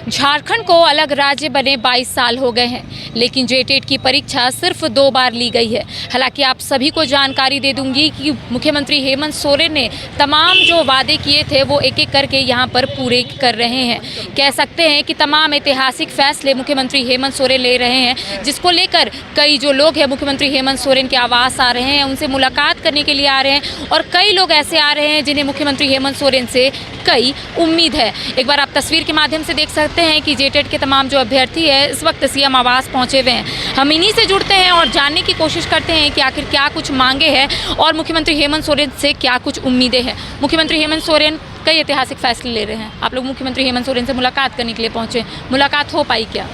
झारखंड को अलग राज्य बने 22 साल हो गए हैं, लेकिन जेटेट की परीक्षा सिर्फ 2 बार ली गई है। हालांकि आप सभी को जानकारी दे दूंगी कि मुख्यमंत्री हेमंत सोरेन ने तमाम जो वादे किए थे वो एक एक करके यहां पर पूरे कर रहे हैं। कह सकते हैं कि तमाम ऐतिहासिक फैसले मुख्यमंत्री हेमंत सोरेन ले रहे हैं, जिसको लेकर कई जो लोग हैं मुख्यमंत्री हेमंत सोरेन के आवास आ रहे हैं, उनसे मुलाकात करने के लिए आ रहे हैं और कई लोग ऐसे आ रहे हैं जिन्हें मुख्यमंत्री हेमंत सोरेन से कई उम्मीद है। एक बार आप तस्वीर के माध्यम से देख सकते हैं कि जेटेट के तमाम जो अभ्यर्थी है इस वक्त सीएम आवास पहुंचे हुए हैं। हम इन्हीं से जुड़ते हैं और जानने की कोशिश करते हैं कि आखिर क्या कुछ मांगे हैं और मुख्यमंत्री हेमंत सोरेन से क्या कुछ उम्मीदें हैं। मुख्यमंत्री हेमंत सोरेन कई ऐतिहासिक फैसले ले रहे हैं। आप लोग मुख्यमंत्री हेमंत सोरेन से मुलाकात करने के लिए पहुंचे, मुलाकात हो पाई क्या?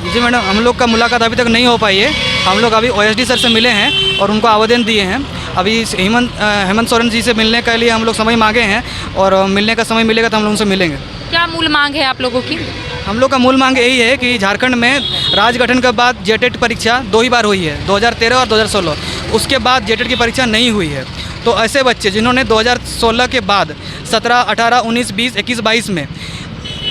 जी मैडम, हम लोग का मुलाकात अभी तक नहीं हो पाई है। हम लोग अभी ओएसडी सर से मिले हैं और उनको आवेदन दिए हैं। अभी हेमंत सोरेन जी से मिलने के लिए हम लोग समय मांगे हैं और मिलने का समय मिलेगा तो हम लोग उनसे मिलेंगे। क्या मूल मांग है आप लोगों की? हम लोग का मूल मांग यही है कि झारखंड में राज्य गठन के बाद जेटेट परीक्षा 2 ही बार हुई है, 2013 और 2016। उसके बाद जेटेट की परीक्षा नहीं हुई है। तो ऐसे बच्चे जिन्होंने 2016 के बाद 17, 18, 19, 20, 21, 22 में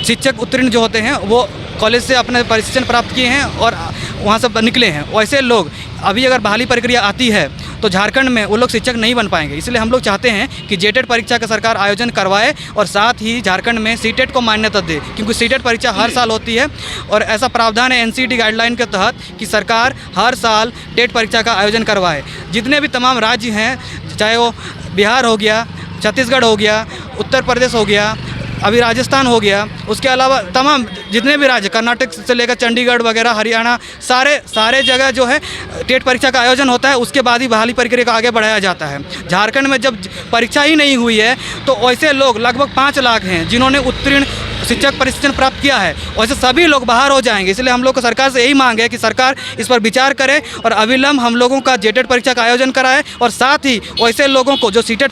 शिक्षक उत्तीर्ण जो होते हैं वो कॉलेज से अपने प्रशिक्षण प्राप्त किए हैं और वहाँ से निकले हैं, वैसे लोग अभी अगर बहाली प्रक्रिया आती है तो झारखंड में वो लोग शिक्षक नहीं बन पाएंगे। इसलिए हम लोग चाहते हैं कि जेटेट परीक्षा का सरकार आयोजन करवाए और साथ ही झारखंड में सीटेट को मान्यता दे, क्योंकि सीटेट परीक्षा हर साल होती है और ऐसा प्रावधान है एनसीईटी गाइडलाइन के तहत कि सरकार हर साल टेट परीक्षा का आयोजन करवाए। जितने भी तमाम राज्य हैं, चाहे वो बिहार हो गया, छत्तीसगढ़ हो गया, उत्तर प्रदेश हो गया, अभी राजस्थान हो गया, उसके अलावा तमाम जितने भी राज्य, कर्नाटक से लेकर चंडीगढ़ वगैरह, हरियाणा, सारे जगह जो है टेट परीक्षा का आयोजन होता है। उसके बाद ही बहाली प्रक्रिया को आगे बढ़ाया जाता है। झारखंड में जब परीक्षा ही नहीं हुई है तो ऐसे लोग लगभग 5 लाख हैं जिन्होंने उत्तीर्ण शिक्षक प्रशिक्षण प्राप्त किया है, वैसे सभी लोग बाहर हो जाएंगे। इसलिए हम लोग को सरकार से यही मांग है कि सरकार इस पर विचार करे और अविलंब हम लोगों का जेटेट परीक्षा का आयोजन कराए और साथ ही वैसे लोगों को जो सीटेट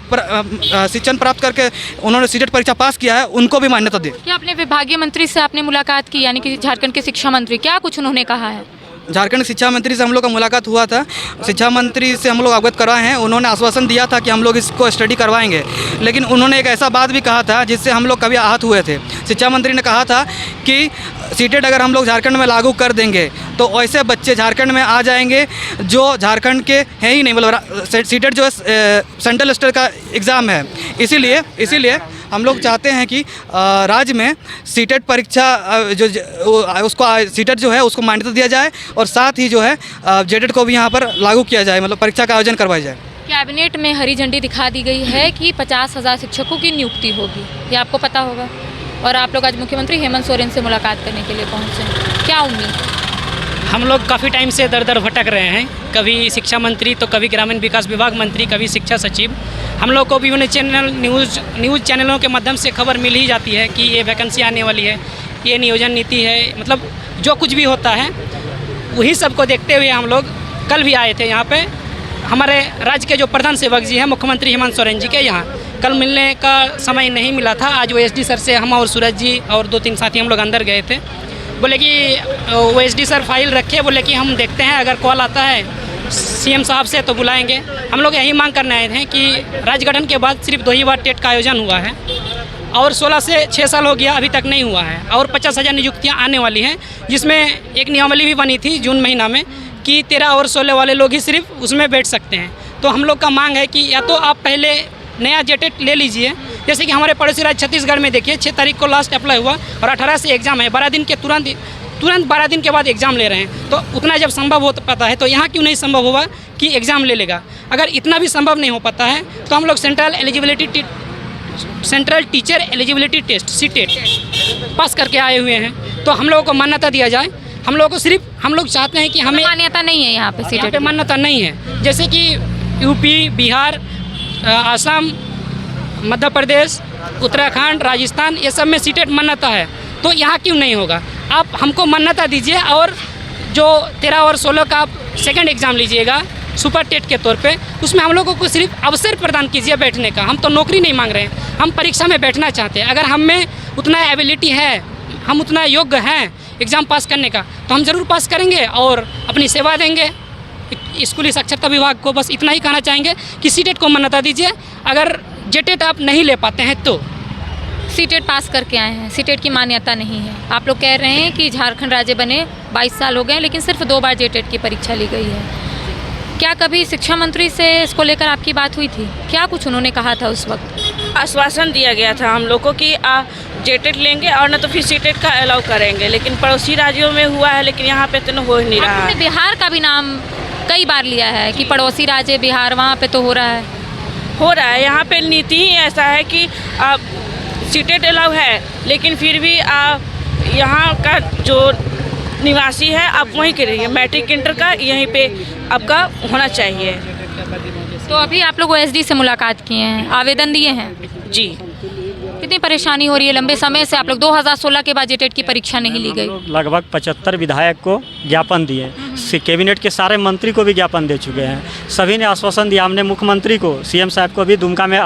शिक्षण प्राप्त करके उन्होंने सीटेट परीक्षा पास किया है उनको भी मान्यता दे। क्या अपने विभागीय मंत्री से आपने मुलाकात की, यानी कि झारखंड के शिक्षा मंत्री, क्या कुछ उन्होंने कहा है? झारखंड शिक्षा मंत्री से हम लोग का मुलाकात हुआ था। शिक्षा मंत्री से हम लोग अवगत करवाए हैं। उन्होंने आश्वासन दिया था कि हम लोग इसको स्टडी करवाएंगे, लेकिन उन्होंने एक ऐसा बात भी कहा था जिससे हम लोग कभी आहत हुए थे। शिक्षा मंत्री ने कहा था कि सीटेट अगर हम लोग झारखंड में लागू कर देंगे तो ऐसे बच्चे झारखंड में आ जाएंगे जो झारखंड के हैं ही नहीं। मतलब सीटेट जो है सेंट्रल स्टेट का एग्ज़ाम है, इसीलिए हम लोग चाहते हैं कि राज्य में सीटेट परीक्षा उसको सीटेट जो है उसको मान्यता दिया जाए और साथ ही जो है जेटेट को भी यहाँ पर लागू किया जाए, मतलब परीक्षा का आयोजन करवाया जाए। कैबिनेट में हरी झंडी दिखा दी गई है कि 50,000 शिक्षकों की नियुक्ति होगी, ये आपको पता होगा, और आप लोग आज मुख्यमंत्री हेमंत सोरेन से मुलाकात करने के लिए पहुँचे। क्या उम्मीद? हम लोग काफ़ी टाइम से दर दर भटक रहे हैं, कभी शिक्षा मंत्री तो कभी ग्रामीण विकास विभाग मंत्री, कभी शिक्षा सचिव। हम लोग को विभिन्न चैनल न्यूज़ चैनलों के माध्यम से खबर मिल ही जाती है कि ये वैकेंसी आने वाली है, ये नियोजन नीति है, मतलब जो कुछ भी होता है वही सब को देखते हुए हम लोग कल भी आए थे यहाँ पे। हमारे राज्य के जो प्रधान सेवक जी हैं मुख्यमंत्री हेमंत सोरेन जी के यहाँ कल मिलने का समय नहीं मिला था। आज ओएसडी सर से हम और सूरज जी और 2-3 साथी हम लोग अंदर गए थे। बोले कि ओएसडी सर फाइल रखे, बोले कि हम देखते हैं अगर कॉल आता है सीएम साहब से तो बुलाएंगे। हम लोग यही मांग करने आए थे कि राज्य गठन के बाद सिर्फ 2 ही बार टेट का आयोजन हुआ है और 16 से 6 साल हो गया, अभी तक नहीं हुआ है और 50,000 नियुक्तियाँ आने वाली हैं, जिसमें एक नियमावली भी बनी थी जून महीना में कि 13 और 16 वाले लोग ही सिर्फ उसमें बैठ सकते हैं। तो हम लोग का मांग है कि या तो आप पहले नया जेटेट ले लीजिए, जैसे कि हमारे पड़ोसी राज्य छत्तीसगढ़ में देखिए 6 तारीख को लास्ट अप्लाई हुआ और 18 से एग्ज़ाम है, 12 दिन के तुरंत 12 दिन के बाद एग्ज़ाम ले रहे हैं। तो उतना जब संभव हो पाता है तो यहाँ क्यों नहीं संभव होगा कि एग्ज़ाम ले लेगा? अगर इतना भी संभव नहीं हो पाता है तो हम लोग central teacher eligibility test CTET pass करके आए हुए हैं, तो हम लोगों को मान्यता दिया जाए। हम लोग चाहते हैं कि हमें मान्यता नहीं है यहाँ पे, सीटेट पे मान्यता नहीं है। जैसे कि यूपी, बिहार, आसाम, मध्य प्रदेश, उत्तराखंड, राजस्थान, ये सब में सीटेट मान्यता है, तो यहाँ क्यों नहीं होगा? आप हमको मान्यता दीजिए और जो 13 और 16 का आप सेकंड एग्ज़ाम लीजिएगा सुपर टेट के तौर पे, उसमें हम लोगों को सिर्फ अवसर प्रदान कीजिए बैठने का। हम तो नौकरी नहीं मांग रहे हैं, हम परीक्षा में बैठना चाहते हैं। अगर हम में उतना एबिलिटी है, हम उतना योग्य हैं एग्ज़ाम पास करने का, तो हम ज़रूर पास करेंगे और अपनी सेवा देंगे। स्कूली साक्षरता विभाग को बस इतना ही कहना चाहेंगे कि सीटेट को मान्यता दीजिए। अगर जेटेट आप नहीं ले पाते हैं तो सीटेट पास करके आए हैं, सीटेट की मान्यता नहीं है। आप लोग कह रहे हैं कि झारखंड राज्य बने 22 साल हो गए लेकिन सिर्फ 2 बार जेटेट की परीक्षा ली गई है। क्या कभी शिक्षा मंत्री से इसको लेकर आपकी बात हुई थी? क्या कुछ उन्होंने कहा था उस वक्त? आश्वासन दिया गया था हम लोग को कि जेटेट लेंगे और न तो फिर सीटेट का अलाउ करेंगे, लेकिन पड़ोसी राज्यों में हुआ है लेकिन यहाँ पे तो हो ही नहीं रहा आपने है। बिहार का भी नाम कई बार लिया है कि पड़ोसी राज्य बिहार, वहाँ पे तो हो रहा है। यहाँ पे नीति ही ऐसा है कि सीटेट अलाउ है लेकिन फिर भी यहाँ का जो निवासी है आप वहीं के रहिए, मैट्रिक इंटर का यहीं पे आपका होना चाहिए। तो अभी आप लोग ओएसडी से मुलाकात किए हैं, आवेदन दिए हैं? जी। कितनी परेशानी हो रही है? लंबे समय से आप लोग 2016 के बाद जेटेट की परीक्षा नहीं ली गई। लगभग 75 विधायक को ज्ञापन दिए, कैबिनेट के सारे मंत्री को भी ज्ञापन दे चुके हैं। सभी ने आश्वासन दिया। हमने मुख्यमंत्री को, सीएम साहब को भी दुमका में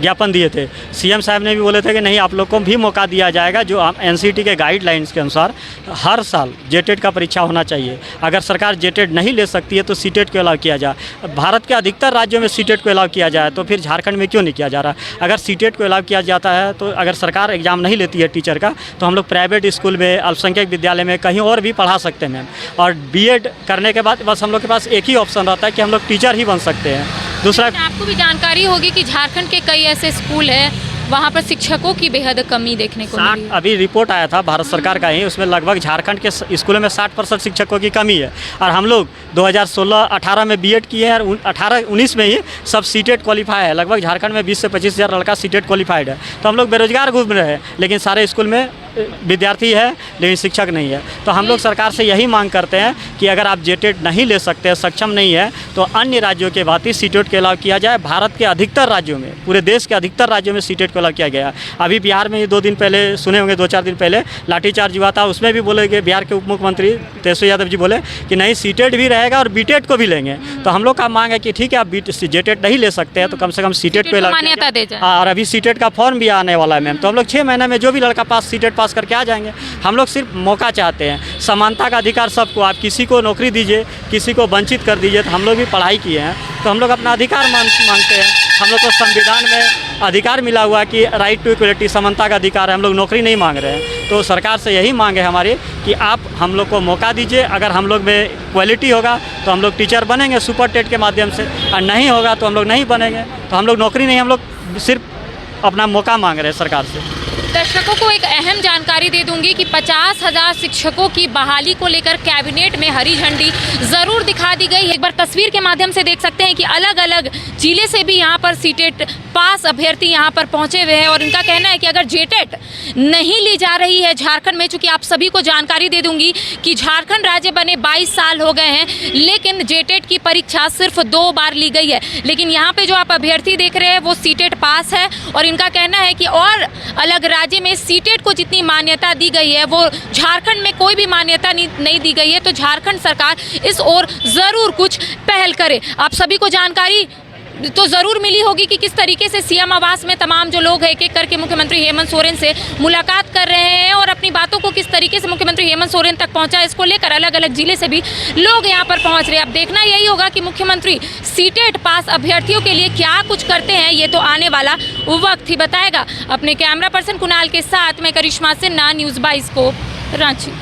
ज्ञापन दिए थे। सीएम साहब ने भी बोले थे कि नहीं, आप लोग को भी मौका दिया जाएगा। जो एनसीटी के गाइडलाइंस के अनुसार हर साल जेटेट का परीक्षा होना चाहिए। अगर सरकार जेटेट नहीं ले सकती है तो सीटेट को अलाउ किया जाए। भारत के अधिकतर राज्यों में सीटेट को अलाउ किया जाए तो फिर झारखंड में क्यों नहीं किया जा रहा? अगर सीटेट को अलाउ किया जाता है तो अगर सरकार एग्ज़ाम नहीं लेती है टीचर का, तो हम लोग प्राइवेट स्कूल में, अल्पसंख्यक विद्यालय में कहीं और भी पढ़ा सकते हैं मैम। और बीएड करने के बाद बस हम लोग के पास एक ही ऑप्शन रहता है कि हम लोग टीचर ही बन सकते हैं। दूसरा, आपको भी जानकारी होगी कि झारखंड के कई ऐसे स्कूल हैं वहाँ पर शिक्षकों की बेहद कमी देखने को मिली है। अभी रिपोर्ट आया था भारत सरकार का ही, उसमें लगभग झारखंड के स्कूलों में 60% शिक्षकों की कमी है। और हम लोग 2016-18 में बीएड किए हैं और 18-19 में ही सब सीटेट क्वालिफाई है। लगभग झारखंड में 20 से 25 हज़ार लड़का सीटेट क्वालिफाइड है। तो हम लोग बेरोजगार घूम रहे हैं लेकिन सारे स्कूल में विद्यार्थी है लेकिन शिक्षक नहीं है। तो हम लोग सरकार से यही मांग करते हैं कि अगर आप जेटेट नहीं ले सकते, सक्षम नहीं है, तो अन्य राज्यों के भांति सीटेट के अलाउ किया जाए। भारत के अधिकतर राज्यों में, पूरे देश के अधिकतर राज्यों में सीटेट को अलाउ किया गया। अभी बिहार में 2 दिन पहले सुने होंगे, 2-4 दिन पहले लाठीचार्ज हुआ था, उसमें भी बोले कि बिहार के उप मुख्यमंत्री तेजस्वी यादव जी बोले कि नहीं, सीटेट भी रहेगा और बीटेट को भी लेंगे। तो हम लोग का मांग है कि ठीक है, आप जेटेट नहीं ले सकते हैं तो कम से कम सीटेट को मान्यता दे जाए। और अभी सीटेट का फॉर्म भी आने वाला है मैम। तो हम लोग 6 महीने में जो भी लड़का पास सीटेट पास करके आ जाएंगे। हम लोग सिर्फ मौका चाहते हैं, समानता का अधिकार सबको। आप किसी को नौकरी दीजिए, किसी को वंचित कर दीजिए। तो हम लोग भी पढ़ाई किए हैं तो हम लोग अपना अधिकार मांगते हैं। हम लोग को संविधान में अधिकार मिला हुआ है कि राइट टू इक्वलिटी, समानता का अधिकार है। हम लोग नौकरी नहीं मांग रहे हैं। तो सरकार से यही मांग है हमारी कि आप हम लोग को मौका दीजिए। अगर हम लोग में क्वालिटी होगा तो हम लोग टीचर बनेंगे सुपर टेट के माध्यम से, और नहीं होगा तो हम लोग नहीं बनेंगे। तो हम लोग नौकरी नहीं, हम लोग सिर्फ अपना मौका मांग रहे हैं सरकार से। दर्शकों को एक अहम जानकारी दे दूंगी कि 50,000 शिक्षकों की बहाली को लेकर कैबिनेट में हरी झंडी जरूर दिखा दी गई है। एक बार तस्वीर के माध्यम से देख सकते हैं कि अलग अलग जिले से भी यहाँ पर सीटेट पास अभ्यर्थी यहाँ पर पहुँचे हुए हैं और इनका कहना है कि अगर जेटेट नहीं ली जा रही है झारखंड में, चूँकि आप सभी को जानकारी दे दूंगी कि झारखंड राज्य बने 22 साल हो गए हैं लेकिन जेटेट की परीक्षा सिर्फ 2 बार ली गई है। लेकिन यहाँ पर जो आप अभ्यर्थी देख रहे हैं वो सीटेट पास है और इनका कहना है कि और अलग राज्य में सीटेट को जितनी मान्यता दी गई है वो झारखंड में कोई भी मान्यता नहीं दी गई है। तो झारखंड सरकार इस ओर ज़रूर कुछ पहल करे। आप सभी को जानकारी तो ज़रूर मिली होगी कि किस तरीके से सीएम आवास में तमाम जो लोग हैं एक एक करके मुख्यमंत्री हेमंत सोरेन से मुलाकात कर रहे हैं और अपनी बातों को किस तरीके से मुख्यमंत्री हेमंत सोरेन तक पहुंचा, इसको लेकर अलग अलग जिले से भी लोग यहां पर पहुंच रहे हैं। अब देखना यही होगा कि मुख्यमंत्री सीटेट पास अभ्यर्थियों के लिए क्या कुछ करते हैं, ये तो आने वाला वक्त ही बताएगा। अपने कैमरा पर्सन कुणाल के साथ मैं करिश्मा सिन्हा, न्यूज़ 22 रांची।